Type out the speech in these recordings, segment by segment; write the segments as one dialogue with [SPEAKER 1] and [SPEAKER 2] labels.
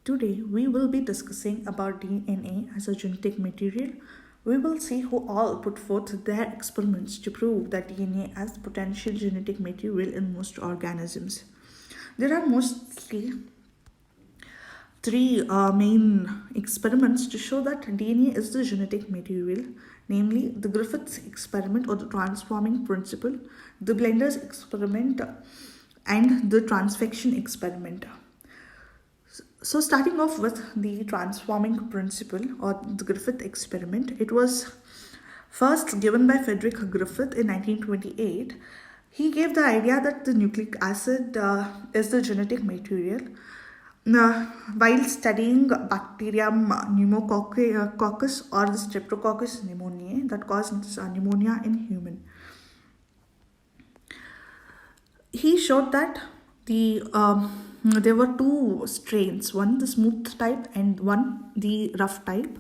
[SPEAKER 1] Today we will be discussing about DNA as a genetic material. We will see who all put forth their experiments to prove that DNA has potential genetic material in most organisms. There are mostly three main experiments to show that DNA is the genetic material, namely the Griffiths experiment or the transforming principle, the Blender's experiment, and the transfection experiment. So, starting off with the transforming principle or the Griffith experiment, it was first given by Frederick Griffith in 1928. He gave the idea that the nucleic acid is the genetic material. While studying Bacterium pneumococcus or the Streptococcus pneumoniae that causes pneumonia in human, he showed that there were two strains, one the smooth type and one the rough type.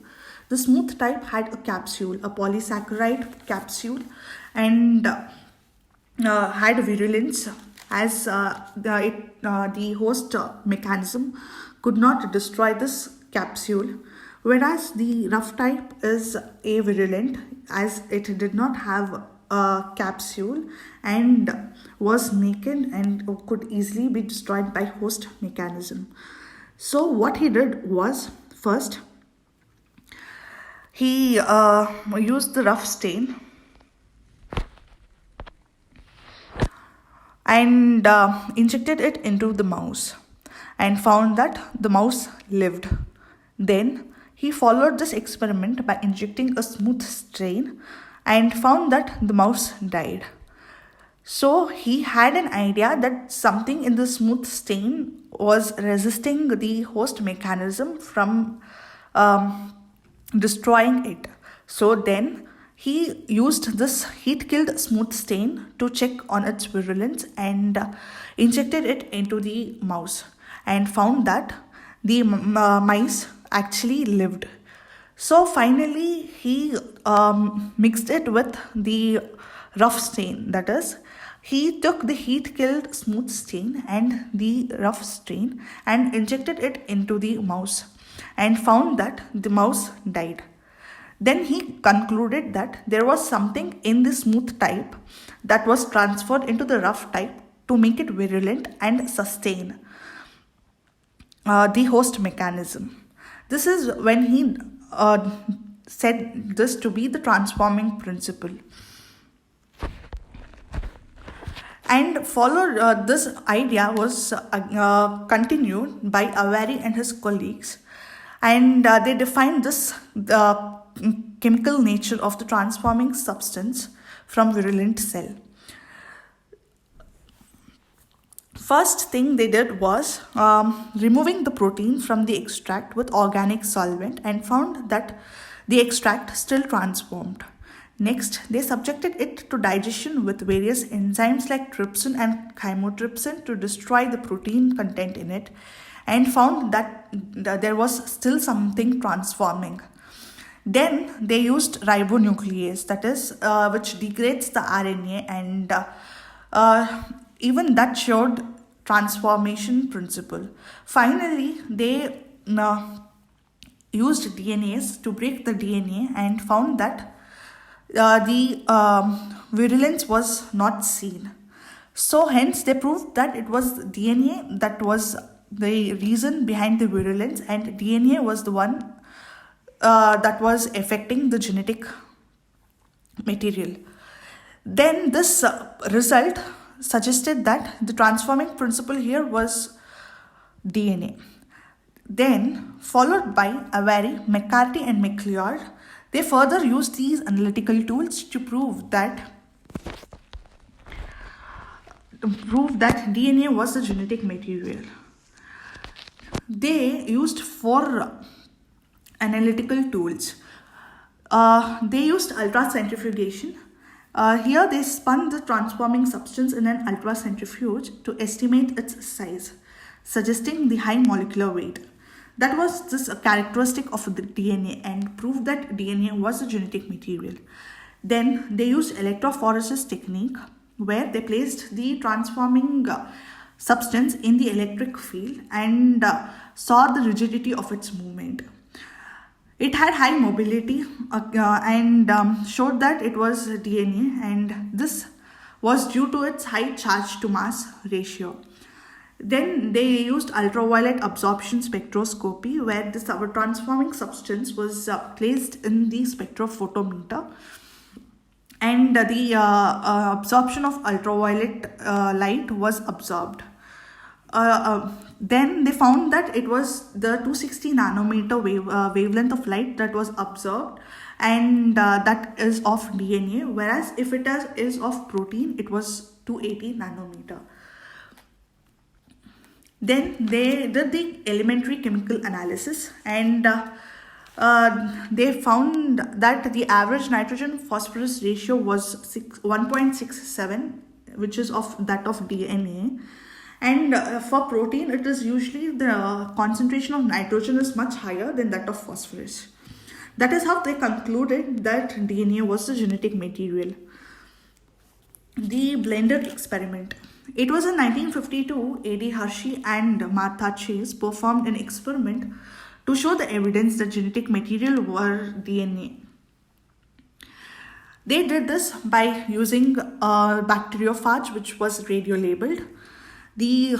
[SPEAKER 1] The smooth type had a capsule, a polysaccharide capsule, and had virulence as the host mechanism could not destroy this capsule, whereas the rough type is avirulent as it did not have a capsule and was naked and could easily be destroyed by host mechanism. So what he did was, first he used the rough stain and injected it into the mouse and found that the mouse lived. Then he followed this experiment by injecting a smooth strain and found that the mouse died. So he had an idea that something in the smooth stain was resisting the host mechanism from destroying it. So then he used this heat-killed smooth stain to check on its virulence and injected it into the mouse and found that the mice actually lived. So finally he mixed it with the rough stain. That is, he took the heat-killed smooth stain and the rough stain and injected it into the mouse and found that the mouse died. Then he concluded that there was something in the smooth type that was transferred into the rough type to make it virulent and sustain the host mechanism. This is when he said this to be the transforming principle. And followed this idea was continued by Avary and his colleagues, and they defined this chemical nature of the transforming substance from virulent cell. First thing they did was removing the protein from the extract with organic solvent and found that the extract still transformed. Next, they subjected it to digestion with various enzymes like trypsin and chymotrypsin to destroy the protein content in it and found that there was still something transforming. Then they used ribonuclease, that is, which degrades the RNA, and even that showed transformation principle. Finally, they used DNase to break the DNA and found that the virulence was not seen. So hence they proved that it was DNA that was the reason behind the virulence, and DNA was the one that was affecting the genetic material. Then this result suggested that the transforming principle here was DNA. Then, followed by Avary, McCarthy and McLeod, they further used these analytical tools to prove that DNA was the genetic material. They used 4 analytical tools. They used ultracentrifugation. Here they spun the transforming substance in an ultracentrifuge to estimate its size, suggesting the high molecular weight. That was just a characteristic of the DNA and proved that DNA was a genetic material. Then they used electrophoresis technique, where they placed the transforming substance in the electric field and saw the rigidity of its movement. It had high mobility and showed that it was DNA, and this was due to its high charge to mass ratio. Then they used ultraviolet absorption spectroscopy, where this transforming substance was placed in the spectrophotometer, and the absorption of ultraviolet light was absorbed. Then they found that it was the 260 nanometer wavelength of light that was observed, and that is of DNA, whereas if it is of protein, it was 280 nanometer. Then they did the elementary chemical analysis, and they found that the average nitrogen phosphorus ratio was 1.67, which is of that of DNA. And for protein, it is usually the concentration of nitrogen is much higher than that of phosphorus. That is how they concluded that DNA was the genetic material. The blender experiment. It was in 1952, A.D. Hershey and Martha Chase performed an experiment to show the evidence that genetic material were DNA. They did this by using bacteriophage, which was radio-labeled. The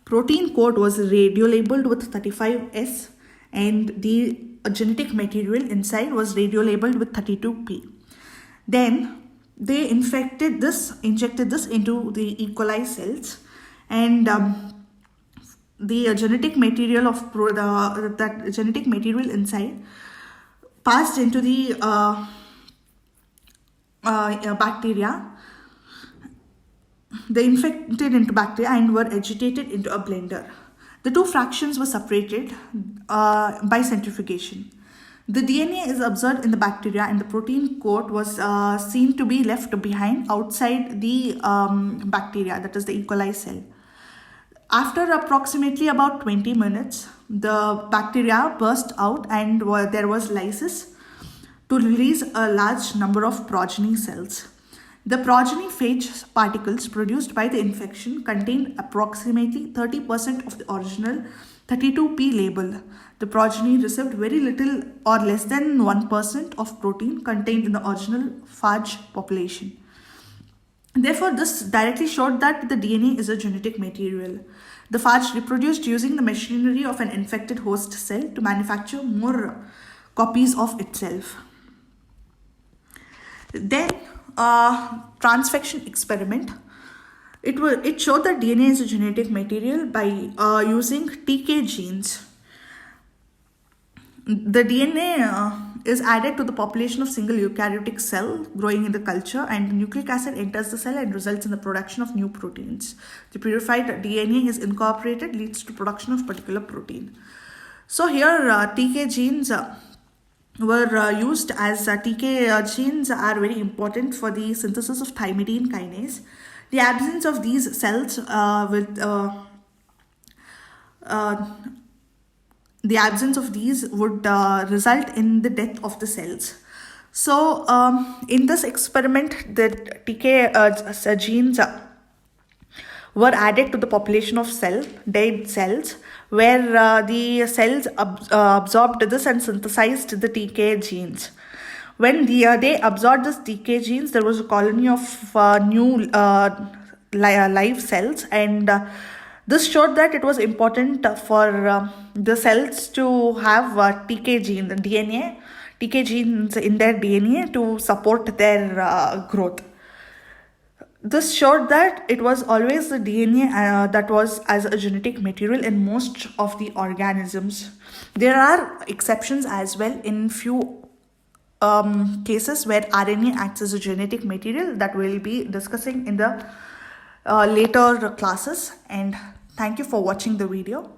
[SPEAKER 1] protein code was radio-labeled with 35S, and the genetic material inside was radio-labeled with 32P. Then they injected this into the E. coli cells, and the genetic material of that genetic material inside passed into the bacteria. They infected into bacteria and were agitated into a blender. The two fractions were separated by centrifugation. The DNA is observed in the bacteria, and the protein coat was seen to be left behind outside the bacteria, that is the E. coli cell. After approximately about 20 minutes, the bacteria burst out, and there was lysis to release a large number of progeny cells. The progeny phage particles produced by the infection contained approximately 30% of the original 32P label. The progeny received very little or less than 1% of protein contained in the original phage population. Therefore, this directly showed that the DNA is a genetic material. The phage reproduced using the machinery of an infected host cell to manufacture more copies of itself. Then, transfection experiment. It showed that DNA is a genetic material by using TK genes. The DNA is added to the population of single eukaryotic cell growing in the culture, and the nucleic acid enters the cell and results in the production of new proteins. The purified DNA is incorporated, leads to production of particular protein. So here TK genes were used, as TK genes are very important for the synthesis of thymidine kinase. The absence of these cells would result in the death of the cells. So in this experiment, the TK genes were added to the population of dead cells, where the cells absorbed this and synthesized the TK genes. When they absorbed this TK genes, there was a colony of new live cells, and this showed that it was important for the cells to have TK genes in their DNA to support their growth. This showed that it was always the DNA that was as a genetic material in most of the organisms. There are exceptions as well in few cases where RNA acts as a genetic material that we'll be discussing in the later classes. And thank you for watching the video.